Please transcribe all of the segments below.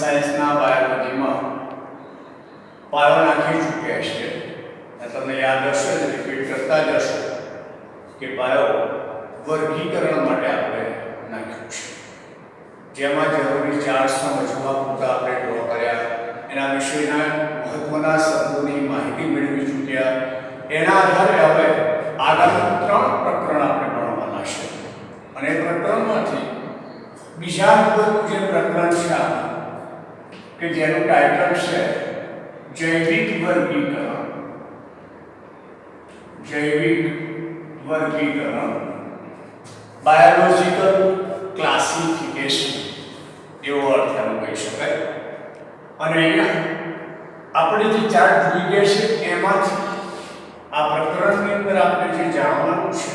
સાયન્સના બાયોલોજીમાં પાયો નાખી ચૂક્યા છે. તમને યાદ હશે ને, રિપીટ કરતા જ હશો કે પાયો વર્ગીકરણ માટે આપણે નાખ્યું છે, જેમાં જરૂરી ચાર્જ સમજવા પૂરતા આપણે ડ્રો કર્યા, એના વિશેના મહત્વના શબ્દોની માહિતી મેળવી ચૂક્યા. એના આધારે હવે આગામી 3 પ્રકરણ આપણે ભણવાના છે. અને પ્રકરણમાંથી બીજા નંબરનું જે પ્રકરણ છે કે જેનું ટાઇટલ છે જૈવિક વર્ગીકરણ. જૈવિક વર્ગીકરણ, બાયોલોજીકલ ક્લાસિફિકેશન એવો અર્થ એનો કહી શકાય. અને અહીંયા આપણે જે ચાર્ટ જોઈ ગયા છે એમાંથી આ પ્રકરણની અંદર આપણે જે જાણવાનું છે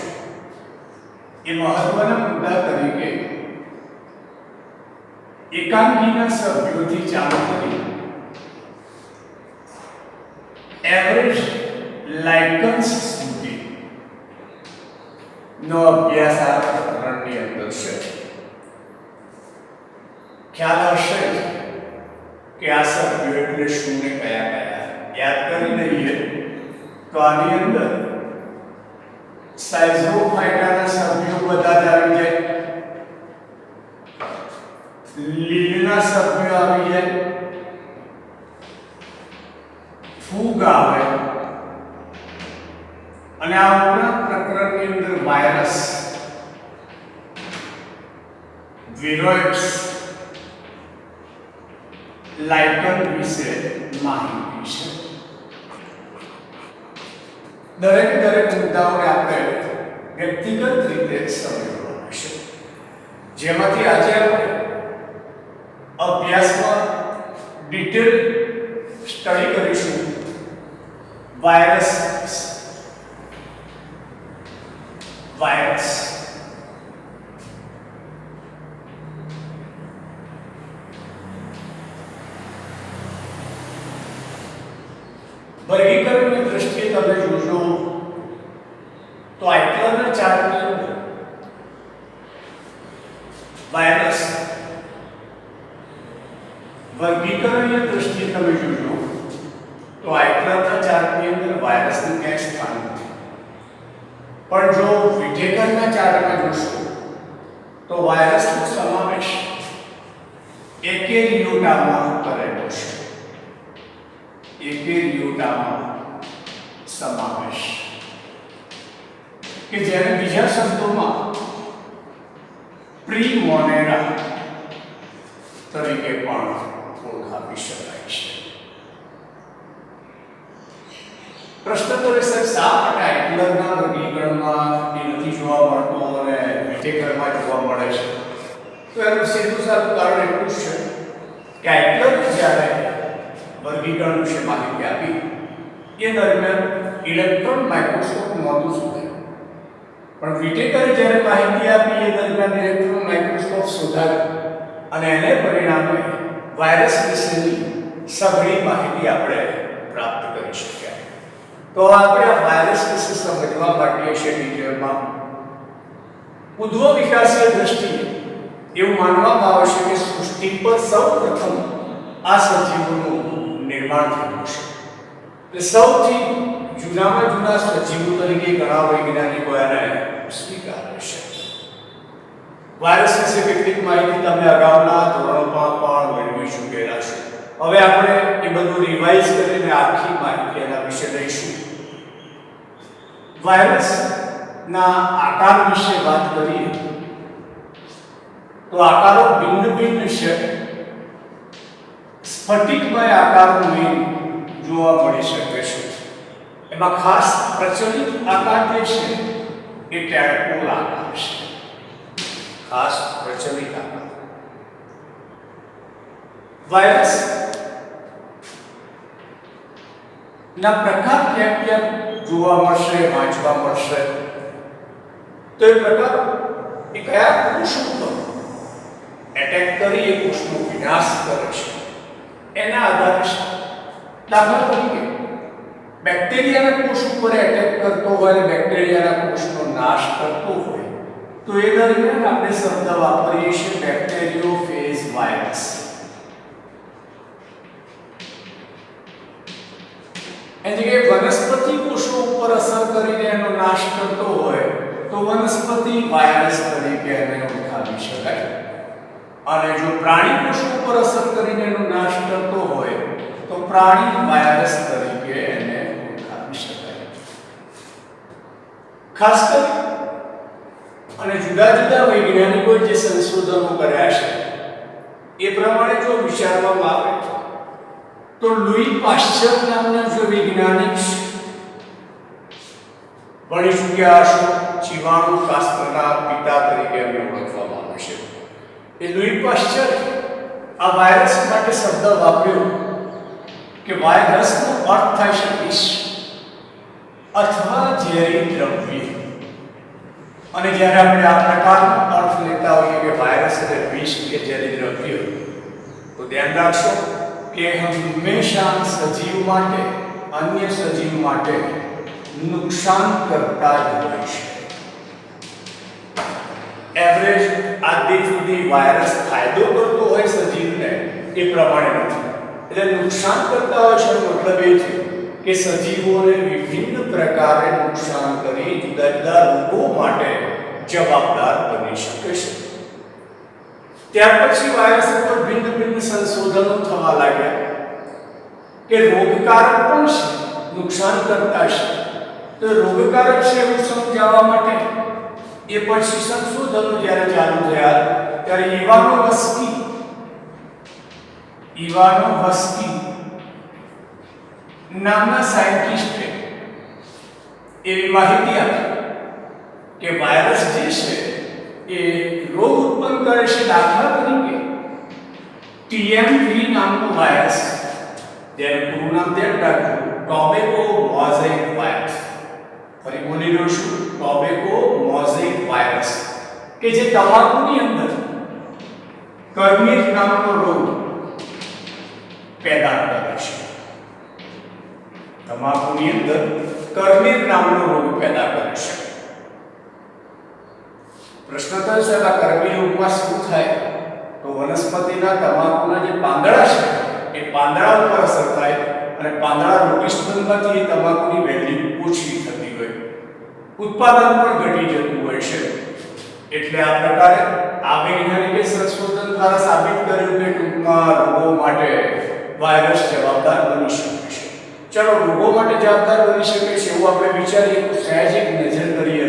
એ મહત્વના મુદ્દા તરીકે એકાંકીના સભ્યોથી ચાલુ કરી એવરેજ લાઇકન્સ સુધી નો અભ્યાસ આ પ્રકરણની અંદર છે. ખ્યાલ હશે કે આ સભ્યો એટલે શું ને કયા કયા યાદ કરી લઈએ તો આની અંદર સાઇઝોફાઇટાના સભ્યો બધા જ આવી જાય, લીલના સભ્યો આવી જાય, ફૂગ આવે, અને આ ઉપરાંત પ્રકરણની અંદર વાયરસ, વિરોઇડ્સ, લાઇકન વિશે માહિતી છે. દરેક મુદ્દાઓને આપણે વ્યક્તિગત રીતે સમજવાના છે, જેમાંથી આજે આપણે અભ્યાસમાં ડિટેલ સ્ટડી કરીશું વાયરસ. વર્ગીકરણની દ્રષ્ટિએ તમે જોશો તો આઇક્લરના ચાર્ટની અંદર વાયરસ, વર્ગીકરણની દ્રષ્ટિએ તમે જોશો તો આઇક્લરના ચાર્ટની અંદર વાયરસનું ક્યાંય સ્થાન નથી. પણ જો વિટેકરના ચાર્ટમાં જોશો તો વાયરસનો સમાવેશ એકેરિયોટામાં કરેલો છે. એકેરિયોટામાં સમાવેશ કે જેને બીજા શબ્દોમાં પ્રીમોનેરા તરીકે પણ ઓળખાવી શકાય છે. પ્રશ્ન તો એ શા માટે આઇક્લરના વર્ગીકરણમાં એ નથી જોવા મળતો અને વિટેકરમાં જોવા મળે છે? તો એનું સીધું સારું કારણ એટલું જ છે કે આઇક્લર જ્યારે વર્ગીકરણ વિશે માહિતી આપી એ દરમિયાન ઇલેક્ટ્રોન માઇક્રોસ્કોપ નહોતું શોધાયું, પણ વિટેકરે જ્યારે માહિતી આપી એ દરમિયાન ઇલેક્ટ્રોન માઇક્રોસ્કોપ શોધાયું અને એને પરિણામે વાયરસ વિશેની સઘળી માહિતી આપણે પ્રાપ્ત કરી શક્યા. તો આપણે આ વાયરસ વિશે સમજવા માટે છે ડિટેલમાં ઉદ્ભવ વિકાસીય દ્રષ્ટિએ એવું માનવામાં આવે છે કે સૃષ્ટિ પર સૌપ્રથમ આ સજીવોનું નિર્માણ થયું છે. એટલે સૌથી જૂનામાં જૂના સજીવો તરીકે ઘણા વૈજ્ઞાનિકો એને સ્વીકારે છે. વાયરસ વિશે કેટલીક માહિતી તમે અગાઉના ધોરણોમાં પણ મેળવી ચૂકેલા છે. હવે આપણે એ બધું રિવાઇઝ કરીને આખી માહિતી એના વિશે લઈશું. વાયરસના આકાર વિશે વાત કરીએ તો આકારો ભિન્ન છે. સ્ફટિકમય આકારનું જોવા મળી શકે છે. એમાં ખાસ પ્રચલિત આકાર જે છે એ ટેડપોલ આકાર છે. ખાસ પ્રચલિત આકાર વાયરસ ના પ્રકાર ક્યાં જોવા મળશે, વાંચવા મળશે? તો એ પ્રકાર એ કયા કોષ ઉપર એટેક કરી એ કોષનો વિનાશ કરે છે એના આધારે છે. દાખલા તરીકે બેક્ટેરિયાના કોષ ઉપર એટેક કરતો હોય અને બેક્ટેરિયાના કોષનો નાશ કરતો હોય તો એ દરમિયાન આપણે શબ્દ વાપરીએ છીએ બેક્ટેરિયોફેજ વાયરસ. નાશ કરતો હોય તો વનસ્પતિ વાયરસ તરીકે એને ઓળખાવી શકાય, અને જો પ્રાણી કોષો પર અસર કરીને એનો નાશ કરતો હોય તો પ્રાણી વાયરસ તરીકે એને ઓળખાવી શકાય. ખાસ કરી અને જુદા જુદા વૈજ્ઞાનિકોએ જે સંશોધનો કર્યા છે એ પ્રમાણે જો વિચારવામાં આવે તો લુઈ પાશ્ચર નામના જે વૈજ્ઞાનિક ભણી ચૂક્યા હશો, જીવાણુ શાસ્ત્રના પિતા તરીકે એમને ઓળખવામાં આવે છે. એ લુઈ પાશ્ચર આ વાયરસ માટે શબ્દ વાપર્યો કે વાયરસનો અર્થ થાય છે વિષ અથવા ઝેરી દ્રવ્ય. અને જ્યારે આપણે આ પ્રકારનો અર્થ લેતા હોઈએ કે વાયરસ એટલે વિષ કે ઝેરી દ્રવ્ય, તો ધ્યાન રાખશો કે હંમેશા સજીવ માટે, અન્ય સજીવ માટે નુકસાન કરતા જ હોય છે. એવરેજ આજ સુધી વાયરસ ફાયદો કરતો હોય સજીવને એ પ્રમાણે નથી. એટલે નુકસાન કરતા હોય છે મતલબ એ છે કે સજીવોને વિભિન્ન પ્રકારે નુકસાન કરી જુદા જુદા રોગો માટે જવાબદાર બની શકે છે. ત્યાર પછી વાયરસ પર ભિન્ન ભિન્ન સંશોધનો થવા લાગ્યા કે રોગકારક પણ છે, નુકસાન કરતા છે. તો રોગકારક છે એવું સમજાવવા માટે એ પછી સંશોધનો જ્યારે ચાલુ થયા ત્યારે ઇવાનોવસ્કી નામના સાયન્ટિસ્ટે એવી માહિતી આપી કે વાયરસ જે છે એ રોગ ઉત્પન્ન કરે છે. દાખલા તરીકે ટીએમવી નામનો વાયરસ, જેનું પૂરું નામ ધ્યાન રાખવું, ટોબેકો મોઝેઇક વાયરસ. ફરી બોલી રહ્યો છું, ટોબેકો મોઝેઇક વાયરસ, કે જે તમાકુની અંદર કર્મીર નામનો રોગ પેદા કરે છે. તમાકુની અંદર કર્મીર નામનો રોગ પેદા કરે છે. પ્રશ્ન થાય છે આ કર્મીર રોગમાં શું થાય? તો વનસ્પતિના તમાકુના જે પાંદડા છે એ પાંદડા ઉપર અસર થાય અને પાંદડા રોગીસ્તંભમાંથી એ તમાકુની વેલ્યુ ઓછી થતી હોય, ઉત્પાદન પણ ઘટી જતું હોય છે. એટલે આ પ્રકારે આ વૈજ્ઞાનિકે સંશોધન દ્વારા સાબિત કર્યું કે ટૂંકમાં રોગો માટે વાયરસ જવાબદાર બની શકે છે. ચલો, રોગો માટે જવાબદાર બની શકે છે એવું આપણે વિચારીએ તો સહેજ એક નજર કરીએ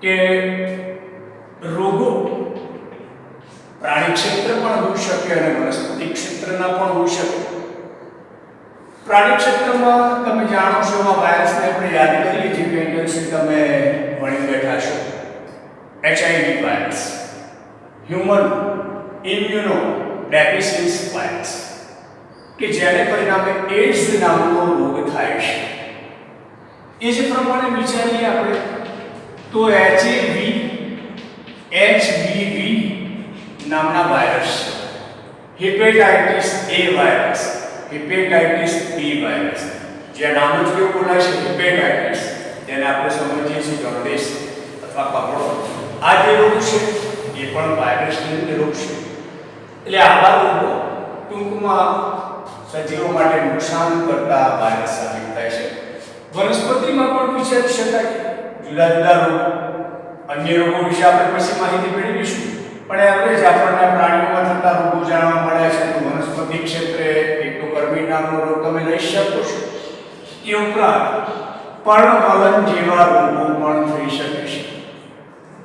કે રોગો પ્રાણી ક્ષેત્ર પણ હોઈ શકે અને વનસ્પતિ ક્ષેત્રના પણ હોઈ શકે. પ્રાણી ક્ષેત્રમાં તમે જાણો છો આ વાયરસને આપણે યાદ કરીએ જે પેન્ડલ્સને તમે ભણી બેઠા છો. HIV virus, human immunodeficiency virus, કે જેને પરિણામે એડ્સ નામનો રોગ થાય છે. એ જ પ્રમાણે વિચારીએ આપણે તો HBV નામના વાયરસ છે, hepatitis A virus, hepatitis B virus. જે નામ જ કેવું બોલાય છે, હેપેટાઇટિસ, જેને આપણે સમજીએ છીએ જોન્ડિસ અથવા કફોળ. આ જે રોગ છે એ પણ વાયરસનો રોગ છે. એટલે આવા રોગો ટૂંકમાં સજીવો માટે નુકસાન કરતા વાયરસ સાબિત થાય છે. વનસ્પતિમાં પણ વિચારી શકાય જુદા જુદા રોગો. અન્ય રોગો વિશે આપણે પછી માહિતી મેળવીશું, પણ એવરેજ આપણને પ્રાણીઓમાં થતા રોગો જાણવા મળે છે. તો વનસ્પતિ ક્ષેત્રે એક તો કર્મી નામનો રોગ તમે લઈ શકો છો. એ ઉપરાંત પર્ણવલન જેવા રોગો પણ થઈ શકે છે.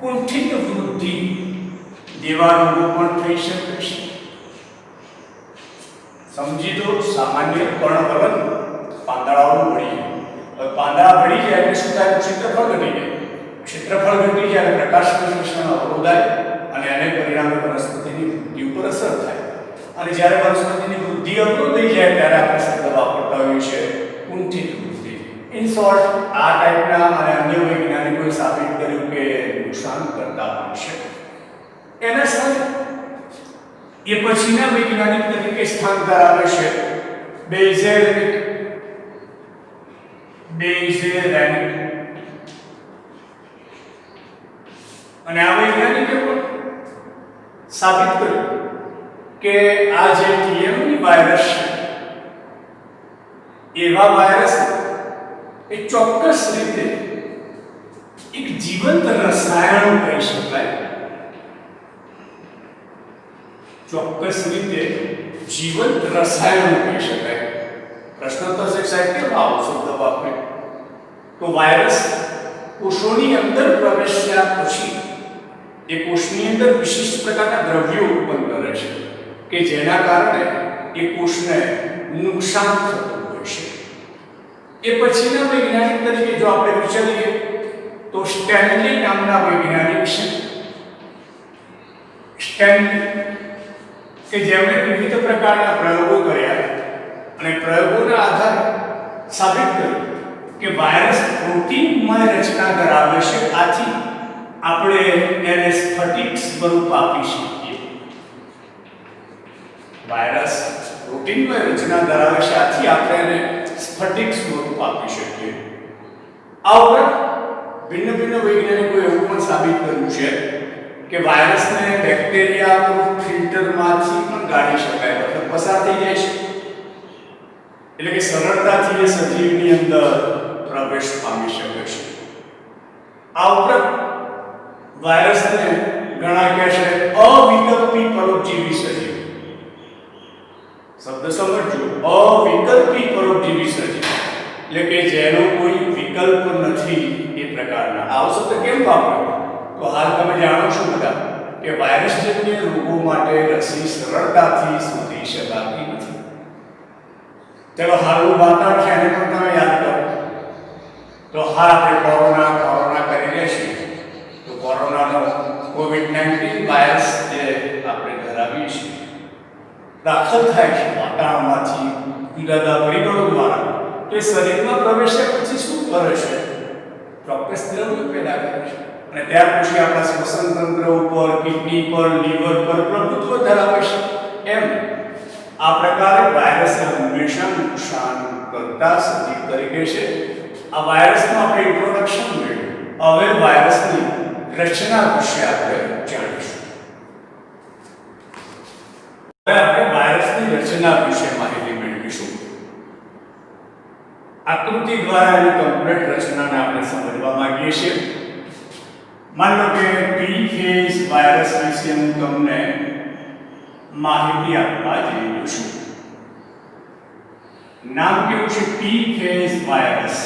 કુંઠિત વૃદ્ધિ જેવા રોગો પણ થઈ શકે છે. સમજી દો, સામાન્ય પર્ણવલન પાંદડાઓનું વળી જાય. હવે પાંદડા વળી જાય એટલે શું થાય? ક્ષેત્રફળ ઘટી જાય. ક્ષેત્રફળ ઘટી જાય એટલે પ્રકાશ સંશ્લેષણ અવરોધાય અને એને પરિણામે વનસ્પતિની વૃદ્ધિ ઉપર અસર થાય. અને જ્યારે વનસ્પતિની વૃદ્ધિ અવરોધાઈ જાય ત્યારે આપણે શબ્દ વાપરતા હોઈએ છીએ કુંઠિત વૃદ્ધિ. ઇન શોર્ટ, આ ટાઈપના અને અન્ય વૈજ્ઞાનિકોએ સાબિત કર્યું કે નુકસાન કરતા હોય છે. એના સાથે એ પછીના વૈજ્ઞાનિક તરીકે સ્થાન ધરાવે છે બેઝેરેનિક. અને આ વૈજ્ઞાનિકે પણ સાબિત કર્યું કે આ જે ટીએમવી વાયરસ છે એવા વાયરસ એ ચોક્કસ રીતે એક જીવંત રસાયણ કહી શકાય, ચોક્કસ રીતે જીવંત રસાયણ કહી શકાય. પ્રશ્નોત્તર સાહિત્ય આવો શબ્દ વાપરે તો વાયરસ કોષોની અંદર પ્રવેશ્યા પછી એ કોષની અંદર વિશિષ્ટ પ્રકારના દ્રવ્યો ઉત્પન્ન કરે છે કે જેના કારણે એ કોષને નુકસાન થતું હોય છે. એ પછીના વૈજ્ઞાનિક તરીકે જો આપણે વિચારીએ તો સ્ટેનલી નામના વૈજ્ઞાનિક છે. સ્ટેનલી કે જેમણે વિવિધ પ્રકારના પ્રયોગો કર્યા અને પ્રયોગોના આધારે સાબિત કર્યું કે વાયરસ પ્રોટીનમય રચના ધરાવે છે, આથી આપણે એને સ્ફટિક સ્વરૂપ આપી શકીએ. વાયરસ પ્રોટીનમય રચના ધરાવે છે, આથી આપણે એને સ્ફટિક સ્વરૂપ આપી શકીએ. આ ઉપરાંત ભિન્ન ભિન્ન વૈજ્ઞાનિકોએ એવું પણ સાબિત કર્યું છે કે વાયરસને બેક્ટેરિયા ફિલ્ટરમાંથી પણ કાઢી શકાય, મતલબ પસાર થઈ જાય છે, એટલે કે સરળતાથી એ સજીવની અંદર પ્રવેશ પામી શકે છે. આ ઉપરાંત વાયરસને ઘણા કહે છે અવિકલ્પી પરોપજીવી સજીવ. શબ્દ સમજો, અવિકલ્પી પરોપજીવી સજીવ એટલે કે જેનો કોઈ વિકલ્પ નથી એ પ્રકારના. આવો શબ્દ કેમ વાપર્યો? તો હાલ તમે જાણો છો બધા કે વાયરસજન્ય રોગો માટે રસી સરળતાથી શોધી શકાતી નથી. ચલો હાલનું વાતાવરણ છે એને પણ તમે યાદ કરો. તો હાલ આપણે કોરોના કરી લેશું તો કોરોનાનો કોવિડ-19 વાયરસ જે આપણે ધરાવીએ છીએ દાખલ થાય છે વાતાવરણમાંથી જુદા જુદા પરિબળો દ્વારા, તો એ શરીરમાં પ્રવેશ્યા પછી શું કરે છે? ચોક્કસ દ્રવ્ય પેદા કરે છે અને ત્યાર પછી આપણા શ્વસન તંત્ર ઉપર, કિડની પર, લીવર પર પ્રભુત્વ ધરાવે છે. એમ આ પ્રકારે વાયરસ હંમેશા નુકસાન કરતા સજીવ તરીકે છે. આ વાયરસનું આપણે ઇન્ટ્રોડક્શન મળ્યું. હવે વાયરસની રચના વિશે આપણે જાણીશું. હવે આપણે વાયરસની રચના વિશે માહિતી મેળવીશું. આકૃતિ દ્વારા એની કમ્પ્લીટ રચનાને આપણે સમજવા માંગીએ છીએ. માનો કે ટી ફેઝ વાયરસ વિશે હું તમને માહિતી આપવા જઈ રહ્યો છું. નામ કેવું છે? T phase virus.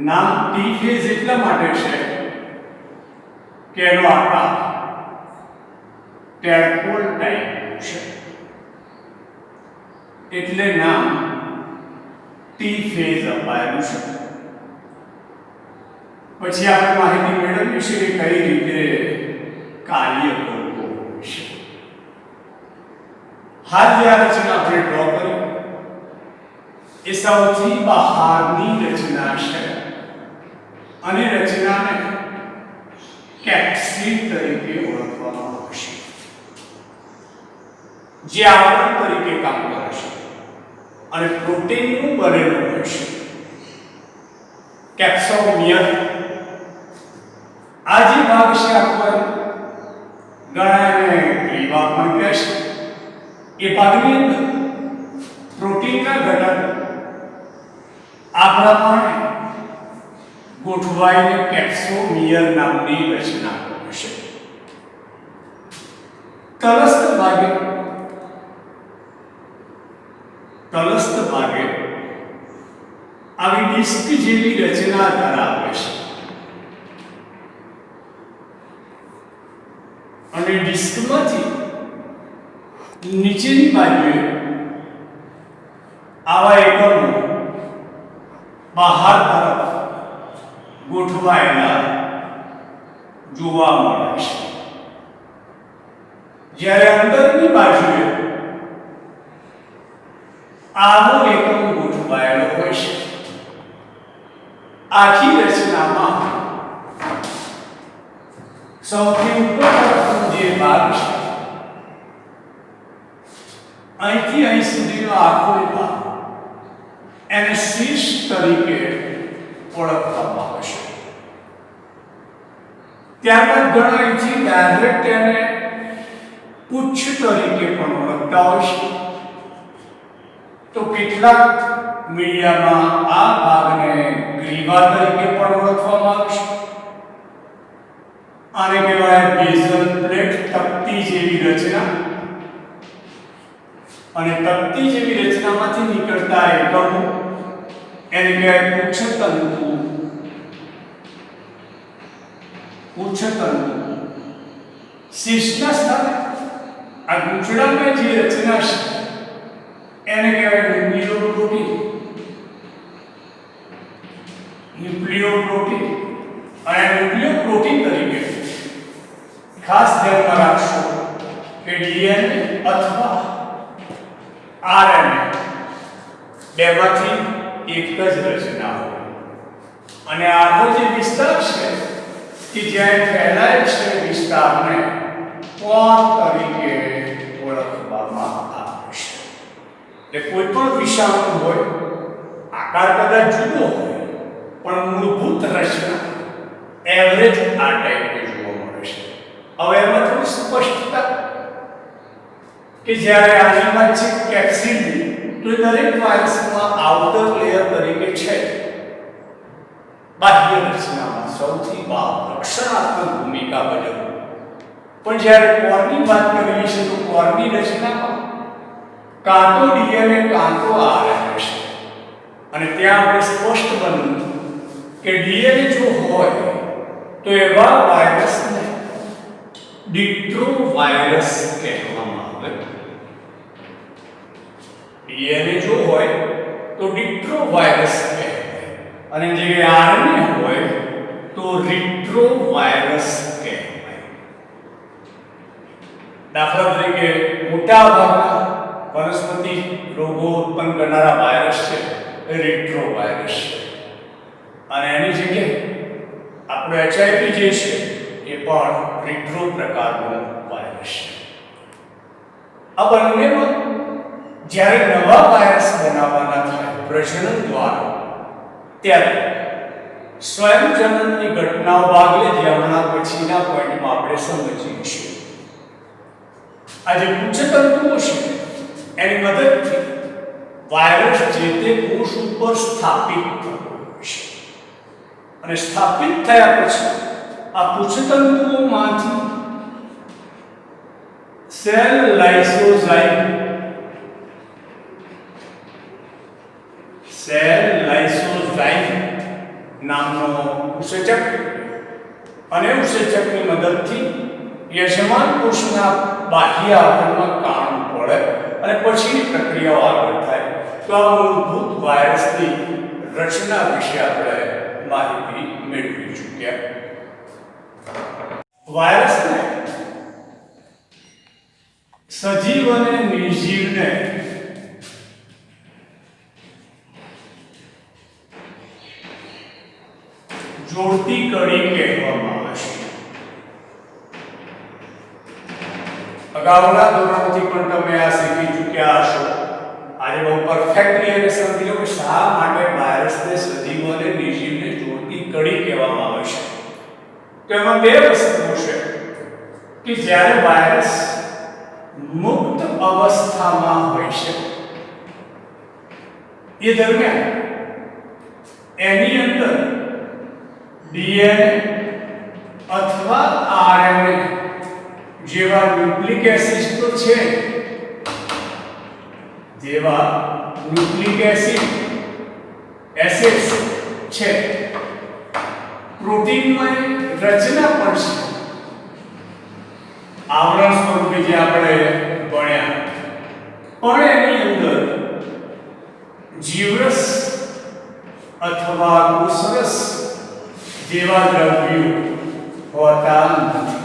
નામ ટી ફેઝ એટલા માટે છે કે એનો આકાર ટેડપોલ ટાઈપ છે, એટલે નામ ટી ફેઝ અપાયેલું છે. પછી આપણે માહિતી મેળવીશું કે કઈ રીતે કાર્ય કરતો છે. હાલ જે રચના આપણે ડ્રો કરી એ સૌથી બહારની રચના છે અને રચનાને કેપ્સિડ તરીકે ઓળખવામાં આવશે, જે આવરણ તરીકે કામ કરે છે અને પ્રોટીનનું બનેલું હોય છે. કેપ્સોમિયર આ જે ભાગ છે આપણને ઘણા એને ગ્રીવા પણ કહે છે. એ ભાગની અંદર પ્રોટીનના ઘટક આ પ્રમાણે ગોઠવાઈને કેપ્સોમિયર નામની રચના કરે છે. તલસ્થ ભાગે આવી ડિસ્ક જેવી રચના ધરાવે છે અને ડિસ્કમાંથી નીચેની બાજુએ આવા એકમો બહાર તરફ ગોઠવાયેલા જોવા મળે છે, જ્યારે અંદરની બાજુએ આવો એકમ ગોઠવાયેલો હોય છે. આખી રચનામાં સૌથી ઉપર તરફનો જે ભાગ છે, અહીંથી અહીં સુધીનો આખો ભાગ એને શીર્ષ તરીકે ઓળખવામાં આવે છે. ત્યારબાદ ઘણા અહીંથી ડાયરેક્ટ એને પુચ્છ તરીકે પણ ઓળખતા હોય છે. તો કેટલાક મીડિયામાં આ ભાગને ગ્રીવા તરીકે પણ ઓળખવામાં આવે છે. આને કહેવાય બેઝલ પ્લેટ, તકતી જેવી રચના. અને તકતી જેવી રચનામાંથી નીકળતા એકમો એને કહેવાય પુચ્છતંતુ. પુચ્છતંતુ શીર્ષના સ્થાને આ ગૂંચળામાં જે રચના છે એને કહેવાય ન્યુક્લિયોપ્રોટીન. ન્યુક્લિયોપ્રોટીન અને ન્યુક્લિયોપ્રોટીન તરીકે ખાસ ધ્યાનમાં રાખશો કે ડીએનએ અથવા આરએનએ બેમાંથી એક જ રચના હોય. અને આનો જે વિસ્તાર છે કે જ્યાં ફેલાય છે વિસ્તારને કોણ તરીકે ઓળખવામાં આવે છે. એટલે કોઈ પણ વિષાણુ હોય, આકાર કદાચ જુદો હોય પણ મૂળભૂત રચના એવરેજ આ ટાઈપની જોવા મળે છે. હવે એમાં થોડી સ્પષ્ટતા કે જ્યારે આની વાત છે કેપ્સિડ, તો એ દરેક વાયરસમાં આઉટર લેયર તરીકે છે, બાહ્ય રચનામાં સૌથી રક્ષણાત્મક ભૂમિકા ભજવે. પણ જ્યારે કોરની વાત કરીએ છીએ તો કોરની રચનામાં કાં તો ડીએનએ કાં તો આરએનએ છે. અને ત્યાં આપણે સ્પષ્ટ બન્યું કે ડીએનએ જો હોય તો એવા વાયરસને ડિટ્રોવાયરસ કહેવામાં આવે. ડીએનએ જો હોય તો ડિટ્રોવાયરસ કહેવાય અને જે આરએનએ હોય તો રિટ્રોવાયરસ કહેવાય. દાખલા તરીકે મોટા ભાગના વનસ્પતિ રોગો ઉત્પન્ન કરનારા વાયરસ છે એ રિટ્રોવાયરસ છે. અને એની જગ્યાએ આપણો એચઆઈવી જે છે એ પણ રિટ્રો પ્રકારનો વાયરસ છે. આ બંનેમાં જ્યારે નવા વાયરસ બનાવવાના થાય પ્રજનન દ્વારા, ત્યારે સ્વયંજનનની ઘટનાઓ ભાગ લે, જે હમણાં પછીના પોઈન્ટમાં આપણે સમજીએ છીએ. આ જે પુચ્છતંતુઓ છે એની મદદથી વાયરસ જે તે કોષ ઉપર સ્થાપિત થતો છે. અને સ્થાપિત થયા પછી આ પુચ્છતંતુઓમાંથી સેલ લાઇસોઝાઇમ નામનો ઉત્સેચક, અને ઉત્સેચકની મદદથી યજમાન કોષના બાહ્ય આવરણમાં કામ પડે અને પછીની પ્રક્રિયાઓ આગળ થાય. તો આ મૂળભૂત વાયરસની રચના વિશે આપણે માહિતી મેળવી ચૂક્યા. વાયરસને સજીવ અને નિર્જીવને જોડતી કડી કહેવામાં આવે છે. અગાઉના ધોરણોથી પણ તમે આ શીખી ચૂક્યા હશો. આજે બહુ પરફેક્ટલી એને સમજી લો કે શા માટે વાયરસને સજીવ અને નિર્જીવને જોડતી કડી કહેવામાં આવે છે. તો એમાં બે વસ્તુઓ છે કે જ્યારે વાયરસ મુક્ત અવસ્થામાં હોય છે એ દરમિયાન એની અંદર ડીએનએ અથવા આરએનએ જેવા ન્યુક્લિક એસિડ તો છે, એસિડ્સ છે, પ્રોટીનમય રચના પણ છે. આવરણ સ્વરૂપે જે આપણે ભણ્યા, પણ એની અંદર જીવરસ અથવા કોષરસ જેવા દ્રવ્યો હોતા નથી.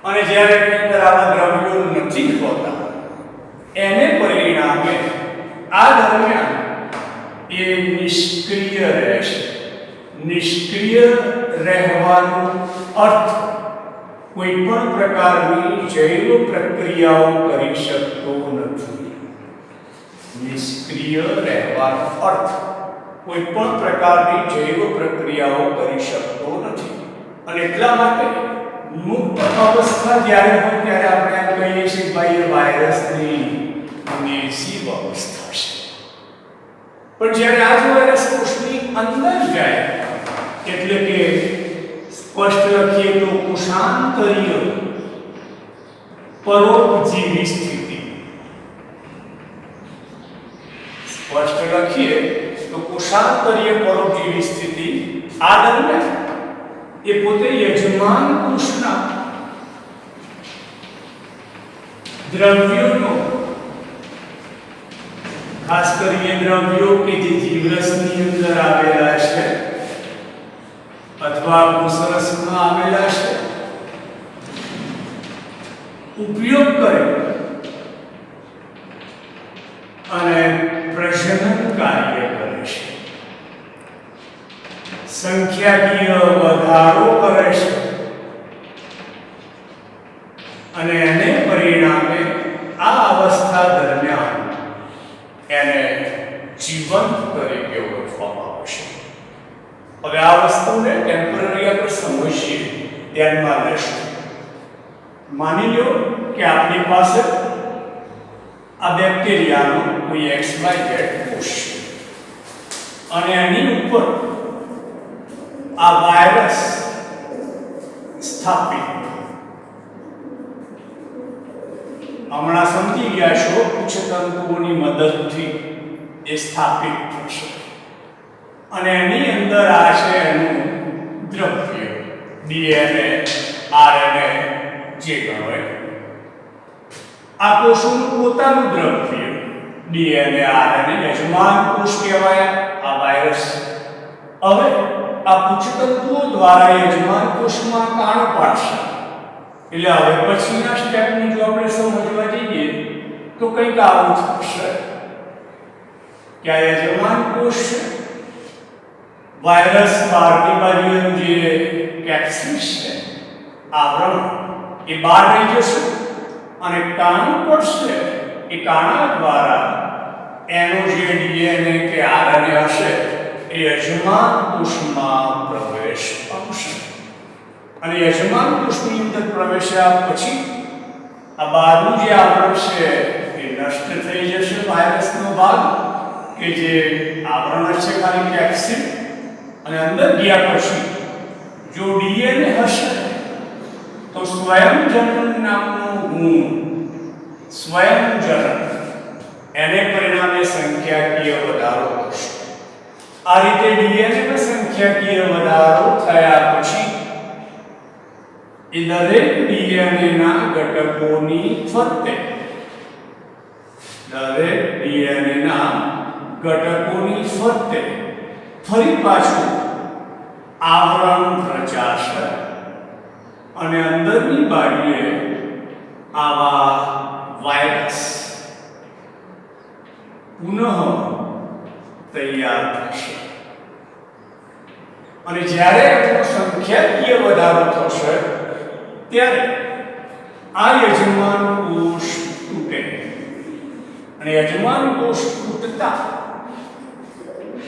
અને જ્યારે એની અંદર આવા દ્રવ્યો નથી હોતા એને પરિણામે આ દરમિયાન એ નિષ્ક્રિય રહેશે. નિષ્ક્રિય રહેવાનો અર્થ કોઈ પણ પ્રકારની જૈવ પ્રક્રિયાઓ કરી શકતો નથી. નિષ્ક્રિય રહેવાનો અર્થ કોઈ પણ પ્રકારની જૈવ પ્રક્રિયાઓ કરી શકતો નથી. અને એટલા માટે મુક્ત અવસ્થા જ્યારે હોય ત્યારે આપણે એમ કહીએ છીએ કે ભાઈ એ વાયરસની નિર્જીવ અવસ્થા છે. પણ જ્યારે આ વાયરસ કોષની અંદર જાય એટલે કે સ્પષ્ટ લખીએ તો કોષાંતરીય પરોપજીવી સ્થિતિ, સ્પષ્ટ લખીએ તો કોષાંતરીય પરોપજીવી સ્થિતિ આ દરમિયાન એ પોતે યજમાન કોષના દ્રવ્યોનો, ખાસ કરીને દ્રવ્યો કે જે જીવરસની અંદર આવેલા છે અથવા કોષરસમાં આવેલા છે, ઉપયોગ કરે અને પ્રજનન કાર્ય કરે છે, સંખ્યાકીય વધારો કરે છે અને એને પરિણામે આ અવસ્થા દરમિયાન એને જીવંત તરીકે ઓળખવામાં આવે છે. હવે આ વસ્તુને ટેમ્પરરી આપણે સમજીએ, ધ્યાનમાં લેશું. માની લો કે આપણી પાસે આ બેક્ટેરિયાનો કોઈ XYZ કોષ છે અને એની ઉપર આ વાયરસ સ્થાપિત, હમણાં સમજી ગયા છો, ઉચ્ચતંતુઓની મદદથી એ સ્થાપિત થશે અને એની અંદર આ છે એનું દ્રવ્ય, DNA, RNA જે ગણો, આ કોષનું પોતાનું દ્રવ્ય DNA, RNA યજમાન કોષ કહેવાય આ વાયરસ. હવે આ ઉચ્ચતંતુઓ દ્વારા યજમાન કોષમાં કાણો પાડશે. એટલે હવે પછીના સ્ટેપને જો આપણે સમજવા જઈએ તો કંઈક આવું થશે કે આ યજમાન કોષ વાયરસ બહારની બાજુનું જે કેપ્સ્યુલ છે, આવરણ, એ બહાર રહી જશે અને કાણું પડશે. એ કાણા દ્વારા એનો જે DNA કે RNA હશે એ યજમાન કોષમાં પ્રવેશ પામશે અને યજમાન કોષની અંદર પ્રવેશ્યા પછી આ બહારનું જે આવરણ છે એ નષ્ટ થઈ જશે. વાયરસનો ભાગ કે જે આવરણ છે ખાલી કેપ્સ્યુલ, અને અંદર ગયા પછી જો DNA હશે તો સ્વયંજનન નામનો ગુણ, સ્વયંજનન, એને પરિણામે સંખ્યાકીય વધારો થશે. આ રીતે DNA સંખ્યાકીય વધારો થયા પછી એ દરેક DNA ના ઘટકોની ફરતે, દરેક DNA ના ઘટકોની ફરતે ફરી પાછું આવરણ રચાશે અને અંદરની બાજુએ આવા વાયરસ પુનઃ તૈયાર થશે. અને જ્યારે એનો સંખ્યાકીય વધારો થશે ત્યારે આ યજમાન કોષ તૂટે અને યજમાન કોષ તૂટતા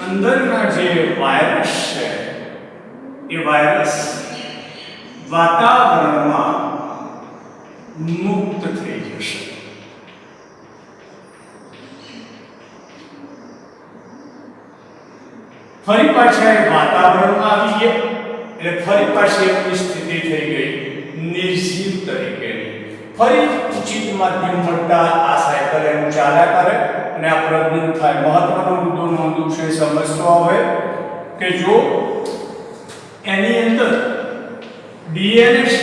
અંદરના જે વાયરસ છે એ વાયરસ વાતાવરણમાં મુક્ત થઈ જશે. ફરી પાછા એ વાતાવરણમાં આવી ગયા એટલે ફરી પાછી એની સ્થિતિ થઈ ગઈ નિર્જીવ તરીકેની. ફરી ઉચિત માધ્યમ મળતા આ સાયકલ એનું ચાલ્યા કરે અને આ પ્રજનન થાય. મહત્વનો મુદ્દો નોંધવું છે, સમજતો હોય કે જો એની અંદર DNA છે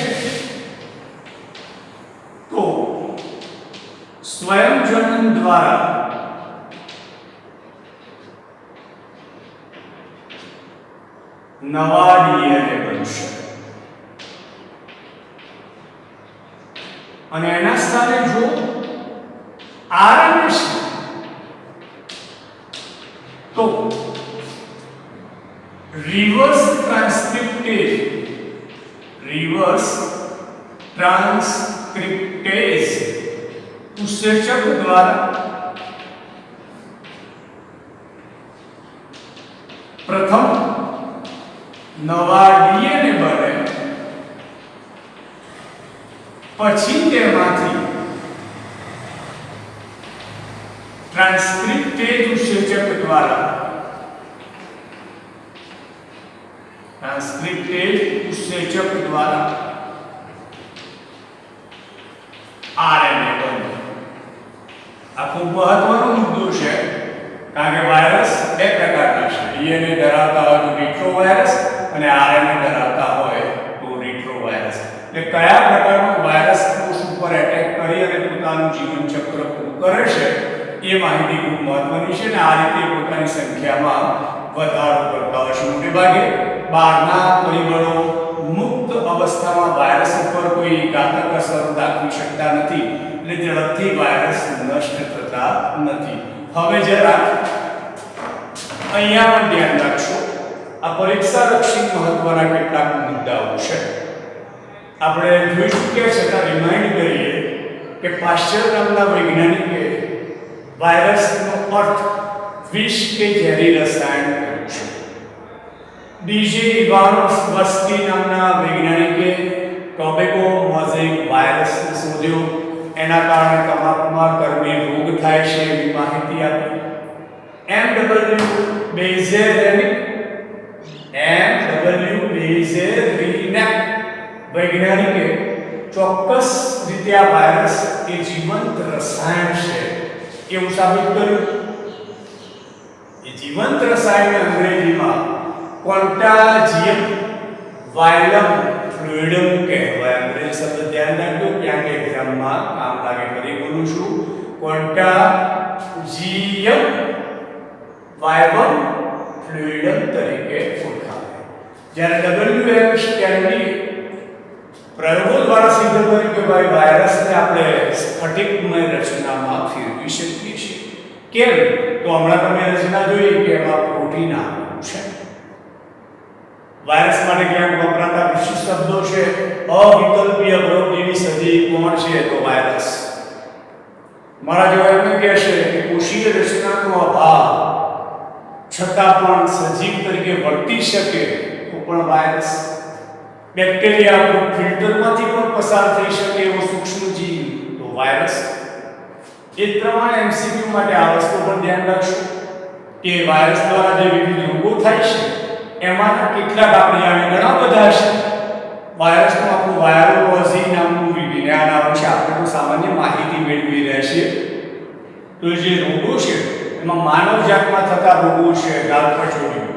તો સ્વયંજનન દ્વારા નવા DNA બનશે અને એના સ્થાને જો RNA છે તો રિવર્સ ટ્રાન્સક્રિપ્ટેઝ ઉત્સેચક દ્વારા પ્રથમ નવા DNA બને, પછી તેમાંથી ટ્રાન્સક્રિપ્ટેઝ ઉત્સેચક દ્વારા ટ્રાન્સક્રિપ્ટેજ ઉત્સેચક દ્વારા આરએનએ બને. આ ખૂબ મહત્વનો મુદ્દો છે કારણ કે વાયરસ બે પ્રકારના છે. ડીએનએ ધરાવતા હોય તો રીટ્રોવાયરસ અને આરએનએ ધરાવતા હોય તો રીટ્રોવાયરસ. એટલે કયા પ્રકારનો વાયરસ કોષ ઉપર એટેક કરી અને પોતાનું જીવન ચક્ર પૂરું કરે છે એ માહિતી ખૂબ મહત્વની છે અને આ રીતે પોતાની સંખ્યામાં વધારો કરતા હોય છે. મોટે ભાગે બહારના પરિબળો મુક્ત અવસ્થામાં વાયરસ ઉપર કોઈ ઘાતક અસર દાખવી શકતા નથી એટલે ઝડપથી વાયરસ નષ્ટ થતા નથી. હવે જરા અહીંયા પણ ધ્યાન રાખશો. આ પરીક્ષાલક્ષી મહત્વના કેટલાક મુદ્દાઓ છે. આપણે જોઈ ચૂક્યા છતાં રિમાઇન્ડ કરીએ કે પાશ્ચર નામના વૈજ્ઞાનિકે વાયરસનો અર્થ વિષ કે ઝેરી રસાયણ કર્યું છે. ડીજે ઇવાનોવ્સ્કી નામના વૈજ્ઞાનિકે ટોબેકો મોઝેઇક વાયરસને શોધ્યો. એના કારણે તમાકુમાં ગરમી રોગ થાય છે એવી માહિતી આપી. એમડબલ્યુ બેઝેરિનેક વૈજ્ઞાનિકે ચોક્કસ રીતે આ વાયરસ એ જીવંત રસાયણ છે એવું સાબિત કર્યું. એ જીવંત રસાયણ અંગ્રેજીમાં કોન્ટાજિયમ વાયલમ ફ્લુઇડમ કહેવાય. અંગ્રેજી શબ્દ ધ્યાન રાખજો ક્યાંક એક્ઝામમાં કામ લાગે. ફરી બોલું છું, કોન્ટાજિયમ વાયલમ ફ્લુઇડમ તરીકે ઓળખાય. જ્યારે WM સ્ટેનલી પ્રયોગો દ્વારા સિદ્ધ કર્યું કે ભાઈ વાયરસને આપણે સ્ફટિકમય રચનામાં ફેરવી શકીએ છીએ. કેમ? તો હમણાં તમે રચના જોઈ કે એમાં પ્રોટીન આવેલું છે. વાયરસ માટે ક્યાંક વપરાતા વિશિષ્ટ શબ્દો છે. અવિકલ્પીય પ્રવૃત્તિની સજીવ કોણ છે? તો વાયરસ. મારા જેવા એમ કહેશે કે કોષીય રચનાનો અભાવ છતાં પણ સજીવ તરીકે વર્તી શકે તો પણ વાયરસ. બેક્ટેરિયા ફિલ્ટરમાંથી પણ પસાર થઈ શકે એવો સૂક્ષ્મજીવ તો વાયરસ. એ જ પ્રમાણે MCQ માટે આ વસ્તુ પણ ધ્યાન રાખશો કે વાયરસ દ્વારા જે વિવિધ રોગો થાય છે એમાંના કેટલાક આપણે જાણીએ ઘણા બધા છે. વાયરસનું આપણું વાયરોલોજી નામનું વિજ્ઞાન આવે છે. આપણે તો સામાન્ય માહિતી મેળવી રહ્યા છીએ. તો જે રોગો છે એમાં માનવ જાતમાં થતા રોગો છે. ગાલપચોડી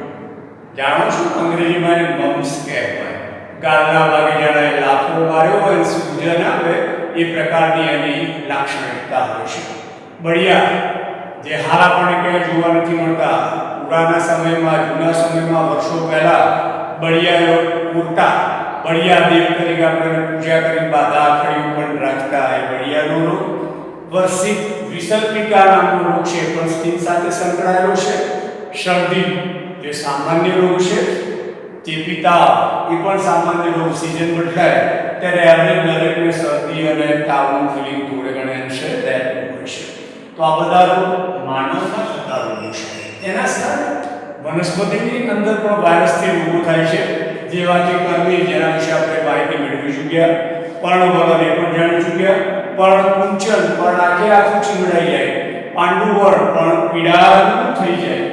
જાણો છો, અંગ્રેજીમાં એને મમ્સ કહેવાય. ગાલના ભાગે જાણે લાફો માર્યો હોય સૂજન આવે એ પ્રકારની એની લાક્ષણિકતા હોય છે. બળિયા જે હાલ આપણને ક્યાંય જોવા નથી મળતા. પુરાના સમયમાં, જૂના સમયમાં, વર્ષો પહેલા બળિયા પૂરતા. બળિયા દેવ તરીકે આપણે પૂજા કરી બાધા ખડીઓ પણ રાખતા. એ બળિયાનો રોગ. વર્ષિક વિસલ્પિકા નામનો રોગ છે પણ સ્કિન સાથે સંકળાયેલો છે. શરદી જે સામાન્ય રોગ છે. ચેપી તાવ એ પણ સામાન્ય રોગ. સિઝન બદલાય ત્યારે એવરેજ દરેકને શરદી અને તાવનું ફિલિંગ થોડે ઘણે અંશે રહેતું હોય છે. તો આ બધા રોગ માનવમાં થતા રોગો છે. એના સ્થાને વનસ્પતિની અંદર પણ વાયરસથી રોગો થાય છે. જેવા કે કર્મી, જેના વિશે આપણે માહિતી મેળવી ચૂક્યા. પર્ણવર્ણ એ પણ જાણી ચૂક્યા. પર્ણકુંચન, પર્ણ આખું ચીમડાઈ જાય. પાંડુવર્ણ, પણ પીળાનું થઈ જાય.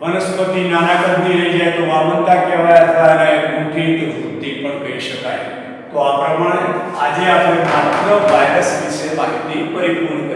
વનસ્પતિ નાના કદની રહી જાય તો વામનતા કહેવાય અથવા એને કુંઠિત વૃદ્ધિ પણ કહી શકાય. તો આ પ્રમાણે આજે આપણે માત્ર વાયરસ વિશે માહિતી પરિપૂર્ણ